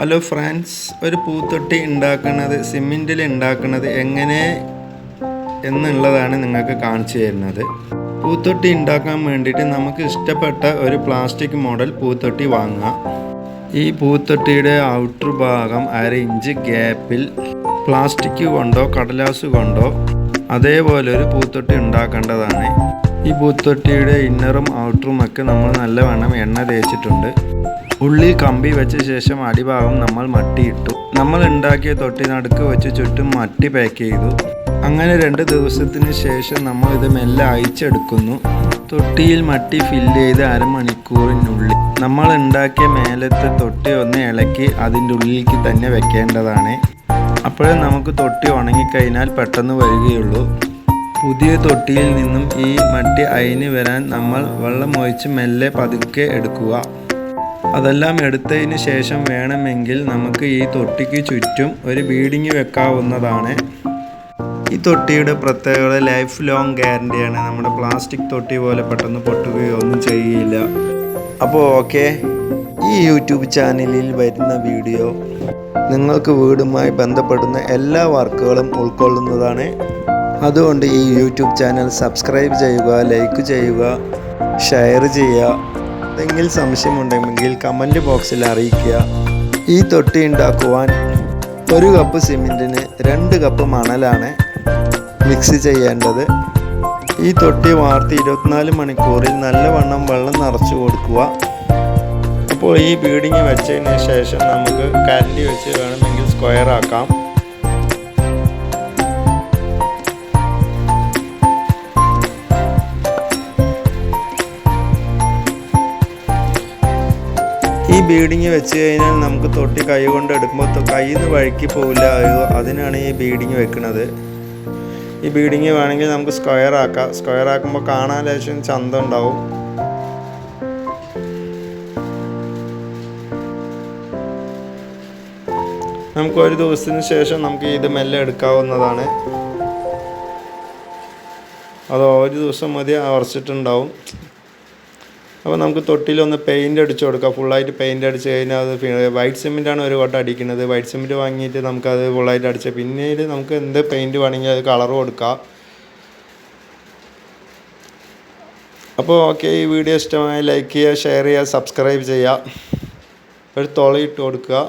Hello friends, ഒരു പൂത്തൊട്ടി ഉണ്ടാക്കുന്നത് സിമെൻറ്റിൽ ഉണ്ടാക്കുന്നത് എങ്ങനെ എന്നുള്ളതാണ് നിങ്ങൾക്ക് കാണിച്ചു തരുന്നത്. പൂത്തൊട്ടി ഉണ്ടാക്കാൻ വേണ്ടിയിട്ട് നമുക്ക് ഇഷ്ടപ്പെട്ട ഒരു പ്ലാസ്റ്റിക് മോഡൽ പൂത്തൊട്ടി വാങ്ങുക. ഈ പൂത്തൊട്ടിയുടെ ഔട്ടർ ഭാഗം 1/2 ഇഞ്ച് ഗ്യാപ്പിൽ പ്ലാസ്റ്റിക് കൊണ്ടോ കടലാസ് കൊണ്ടോ അതേപോലെ ഒരു പൂത്തൊട്ടി ഉണ്ടാക്കേണ്ടതാണ്. ഈ പൂത്തൊട്ടിയുടെ ഇന്നറും ഔട്ടറും ഒക്കെ നമ്മൾ നല്ലവണ്ണം എണ്ണ തേച്ചിട്ടുണ്ട്. ഉള്ളിൽ കമ്പി വെച്ച ശേഷം അടിഭാഗം നമ്മൾ മട്ടിയിട്ടു. നമ്മൾ ഉണ്ടാക്കിയ തൊട്ടി നടുക്ക് വെച്ച് ചുറ്റും മട്ടി പാക്ക് ചെയ്തു. അങ്ങനെ 2 ദിവസത്തിന് ശേഷം നമ്മൾ ഇത് മെല്ലെ അയച്ചെടുക്കുന്നു. തൊട്ടിയിൽ മട്ടി ഫില്ല് ചെയ്ത് അരമണിക്കൂറിനുള്ളിൽ നമ്മൾ ഉണ്ടാക്കിയ മേലത്തെ തൊട്ടി ഒന്ന് ഇളക്കി അതിൻ്റെ ഉള്ളിലേക്ക് തന്നെ വെക്കേണ്ടതാണ്. അപ്പോഴേ നമുക്ക് തൊട്ടി ഉണങ്ങിക്കഴിഞ്ഞാൽ പെട്ടെന്ന് വരികയുള്ളൂ. പുതിയ തൊട്ടിയിൽ നിന്നും ഈ മട്ടി അയിന് വരാൻ നമ്മൾ വെള്ളം ഒഴിച്ച് മെല്ലെ പതുക്കെ എടുക്കുക. അതെല്ലാം എടുത്തതിന് ശേഷം വേണമെങ്കിൽ നമുക്ക് ഈ തൊട്ടിക്ക് ചുറ്റും ഒരു ബീഡിങ് വെക്കാവുന്നതാണ്. ഈ തൊട്ടിയുടെ പ്രത്യേകത ലൈഫ് ലോങ് ഗ്യാരണ്ടിയാണ്. നമ്മുടെ പ്ലാസ്റ്റിക് തൊട്ടി പോലെ പെട്ടെന്ന് പൊട്ടുകയോ ഒന്നും ചെയ്യില്ല. അപ്പോൾ ഓക്കെ, ഈ യൂട്യൂബ് ചാനലിൽ വരുന്ന വീഡിയോ നിങ്ങൾക്ക് വീടുമായി ബന്ധപ്പെടുന്ന എല്ലാ വർക്കുകളും ഉൾക്കൊള്ളുന്നതാണ്. അതുകൊണ്ട് ഈ യൂട്യൂബ് ചാനൽ സബ്സ്ക്രൈബ് ചെയ്യുക, ലൈക്ക് ചെയ്യുക, ഷെയർ ചെയ്യുക. എന്തെങ്കിലും സംശയമുണ്ടെങ്കിൽ കമൻറ്റ് ബോക്സിൽ അറിയിക്കുക. ഈ തൊട്ടി ഉണ്ടാക്കുവാൻ 1 കപ്പ് സിമെൻറ്റിന് 2 കപ്പ് മണലാണ് മിക്സ് ചെയ്യേണ്ടത്. ഈ തൊട്ടി വാർത്ത് 24 മണിക്കൂറിൽ നല്ലവണ്ണം വെള്ളം നിറച്ച് കൊടുക്കുക. അപ്പോൾ ഈ ബീഡിങ് വെച്ചതിന് ശേഷം നമുക്ക് കരണ്ടി വെച്ച് വേണമെങ്കിൽ സ്ക്വയർ ആക്കാം. ഈ ബീഡിങ് വെച്ച് കഴിഞ്ഞാൽ നമുക്ക് തൊട്ടി കൈ കൊണ്ട് എടുക്കുമ്പോൾ കയ്യിൽ നിന്ന് വഴുക്കി പോവില്ല. അതിനാണ് ഈ ബീഡിങ് വെക്കുന്നത്. ഈ ബീഡിങ് വേണമെങ്കിൽ നമുക്ക് സ്ക്വയർ ആക്കാം. സ്ക്വയർ ആക്കുമ്പോൾ കാണാൻ ലേശം ചന്തം ഉണ്ടാവും. നമുക്ക് 1 ദിവസത്തിന് ശേഷം നമുക്ക് ഇത് മെല്ലെ എടുക്കാവുന്നതാണ്. അത് 1 ദിവസം മതി ഉറച്ചിട്ടുണ്ടാവും. അപ്പോൾ നമുക്ക് തൊട്ടിലൊന്ന് പെയിൻ്റ് അടിച്ചു കൊടുക്കാം. ഫുള്ളായിട്ട് പെയിൻ്റ് അടിച്ച് കഴിഞ്ഞാൽ അത് വൈറ്റ് സിമെൻറ്റാണ് ഒരു കോട്ട അടിക്കുന്നത്. വൈറ്റ് സിമെൻറ്റ് വാങ്ങിയിട്ട് നമുക്കത് ഫുള്ളായിട്ട് അടിച്ച് പിന്നീട് നമുക്ക് എന്ത് പെയിൻറ്റ് വേണമെങ്കിൽ അത് കളർ കൊടുക്കാം. അപ്പോൾ ഓക്കെ, ഈ വീഡിയോ ഇഷ്ടമായി ലൈക്ക് ചെയ്യുക, ഷെയർ ചെയ്യുക, സബ്സ്ക്രൈബ് ചെയ്യുക. ഒരു തുളയിട്ട് കൊടുക്കുക.